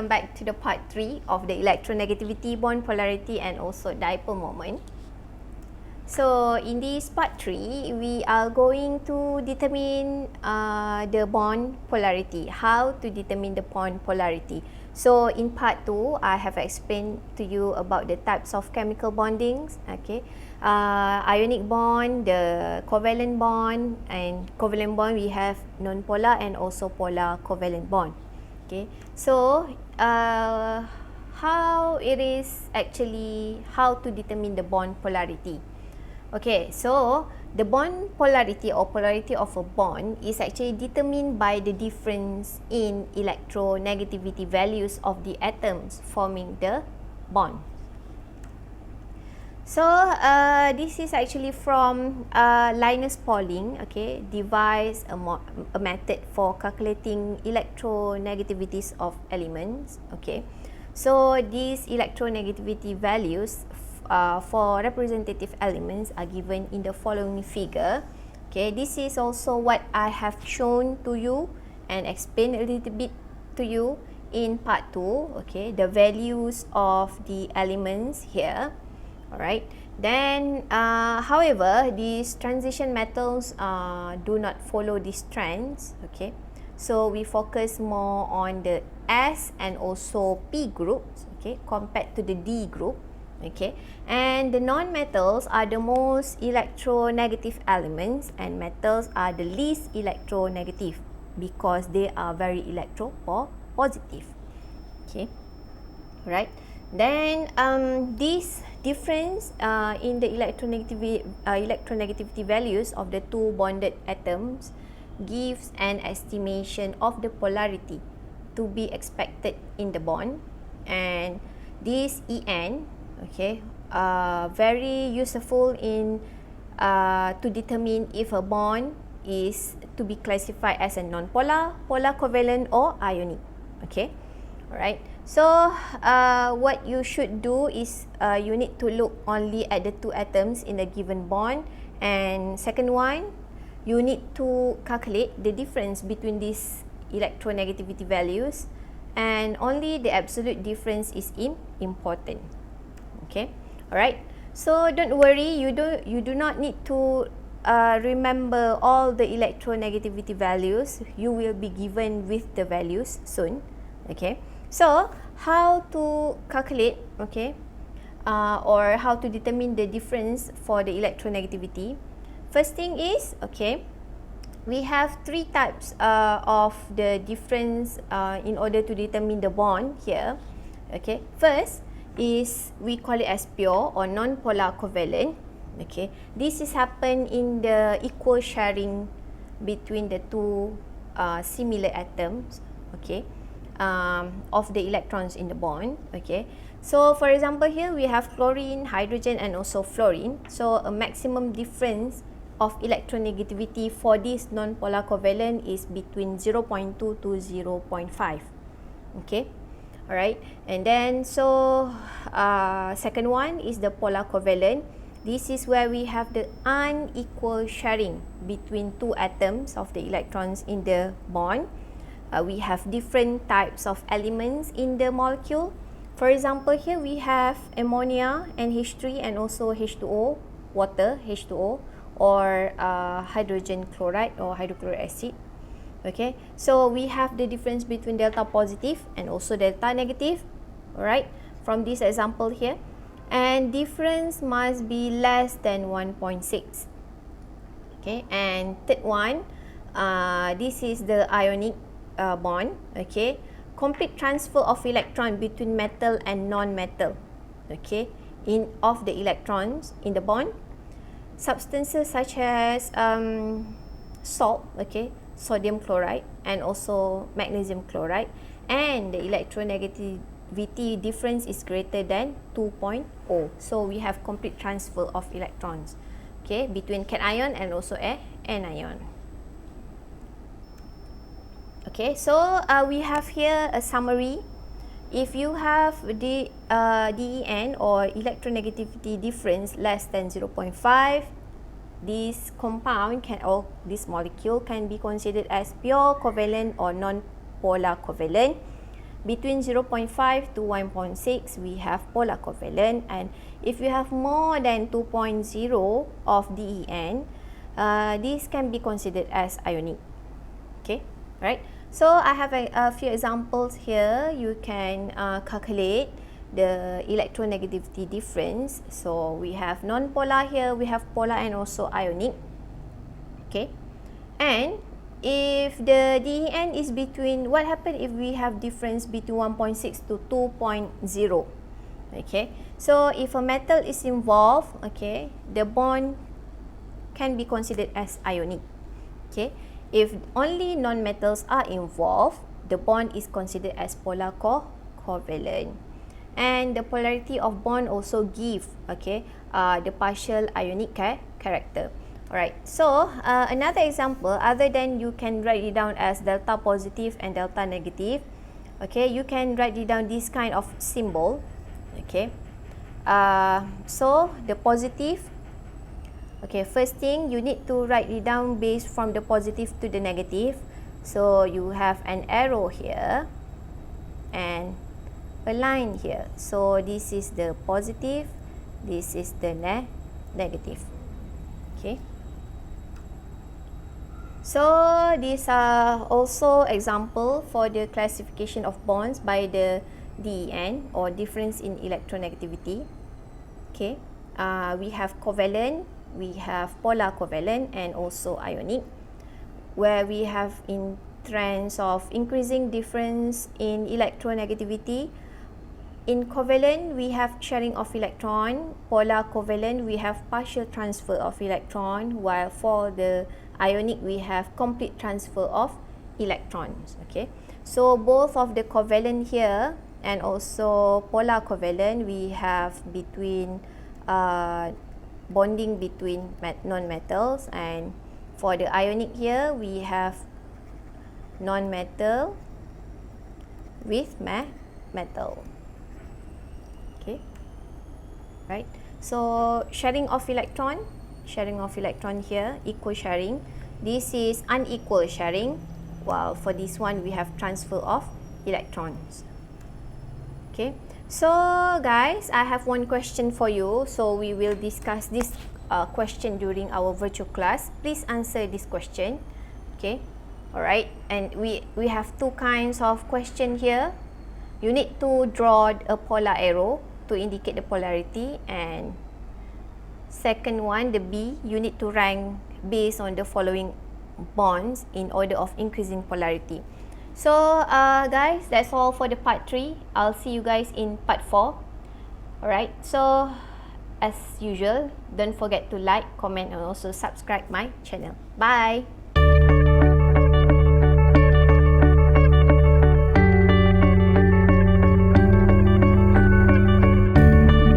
welcome back to the part 3 of the electronegativity, bond polarity and also dipole moment. So in this part 3, we are going to determine the bond polarity, how to determine the bond polarity. So in part 2, I have explained to you about the types of chemical bondings, okay. Ionic bond, the covalent bond, and covalent bond we have non-polar and also polar covalent bond. Okay, so how it is actually, how to determine the bond polarity. Okay, so the bond polarity or polarity of a bond is actually determined by the difference in electronegativity values of the atoms forming the bond. So this is actually from Linus Pauling, okay, devised a method for calculating electronegativities of elements, okay. So these electronegativity values for representative elements are given in the following figure. Okay, this is also what I have shown to you and explained a little bit to you in part 2, okay, the values of the elements here. Alright, then however, these transition metals do not follow these trends, okay. So we focus more on the S and also P groups, okay, compared to the D group, okay. And the non-metals are the most electronegative elements and metals are the least electronegative because they are very electropositive, okay. Right. Then this difference in the electronegativity values of the two bonded atoms gives an estimation of the polarity to be expected in the bond, and this En, okay, very useful in to determine if a bond is to be classified as a non-polar, polar covalent or ionic, okay. Alright, so what you should do is you need to look only at the two atoms in a given bond, and second one, you need to calculate the difference between these electronegativity values, and only the absolute difference is important, okay. Alright, so don't worry, you do not need to remember all the electronegativity values. You will be given with the values soon, okay. So how to calculate, okay, or how to determine the difference for the electronegativity. First thing is, okay, we have three types of the difference in order to determine the bond here, okay. First is we call it as pure or non-polar covalent, okay. This is happen in the equal sharing between the two similar atoms, okay, of the electrons in the bond, okay. So for example here we have chlorine, hydrogen and also fluorine. So a maximum difference of electronegativity for this non-polar covalent is between 0.2 to 0.5, okay. Alright, and then so second one is the polar covalent. This is where we have the unequal sharing between two atoms of the electrons in the bond. We have different types of elements in the molecule. For example, here we have ammonia, NH3 and also H2O, water, H2O, or hydrogen chloride or hydrochloric acid. Okay, so we have the difference between delta positive and also delta negative, alright, from this example here. And difference must be less than 1.6. Okay, and third one, this is the ionic bond, okay, complete transfer of electron between metal and non-metal, okay, of the electrons in the bond. Substances such as salt, okay, sodium chloride and also magnesium chloride, and the electronegativity difference is greater than 2.0. So we have complete transfer of electrons, okay, between cation and also anion. Okay, so we have here a summary. If you have the DEN or electronegativity difference less than 0.5, this compound or this molecule can be considered as pure covalent or non-polar covalent. between 0.5 to 1.6 we have polar covalent, and if you have more than 2.0 of DEN, this can be considered as ionic. Okay, right? So I have a few examples here. You can calculate the electronegativity difference. So we have non-polar here, we have polar and also ionic. Okay, and if the DEN is between, what happens if we have difference between 1.6 to 2.0? Okay, so if a metal is involved, okay, the bond can be considered as ionic. Okay, if only non-metals are involved, the bond is considered as polar covalent. And the polarity of bond also give, okay, the partial ionic character. Alright, so another example, other than you can write it down as delta positive and delta negative, okay, you can write it down this kind of symbol. Okay, so the positive, okay, first thing you need to write it down based from the positive to the negative. So you have an arrow here and a line here. So this is the positive, this is the negative. Okay, so these are also example for the classification of bonds by the DEN, or difference in electronegativity. Okay, we have covalent, we have polar covalent, and also ionic, where we have in trends of increasing difference in electronegativity. In covalent, we have sharing of electron. Polar covalent, we have partial transfer of electron, while for the ionic, we have complete transfer of electrons. Okay, so both of the covalent here and also polar covalent, we have between bonding between non-metals, and for the ionic here, we have non-metal with metal. Okay, right? So sharing of electron here, equal sharing. This is unequal sharing, while for this one we have transfer of electrons. Okay, so guys, I have one question for you. So we will discuss this question during our virtual class. Please answer this question. Okay, alright, and we have two kinds of question here. You need to draw a polar arrow to indicate the polarity, and second one, the B, you need to rank based on the following bonds in order of increasing polarity. So guys, that's all for the part 3. I'll see you guys in part 4. Alright, so as usual, don't forget to like, comment, and also subscribe my channel. Bye!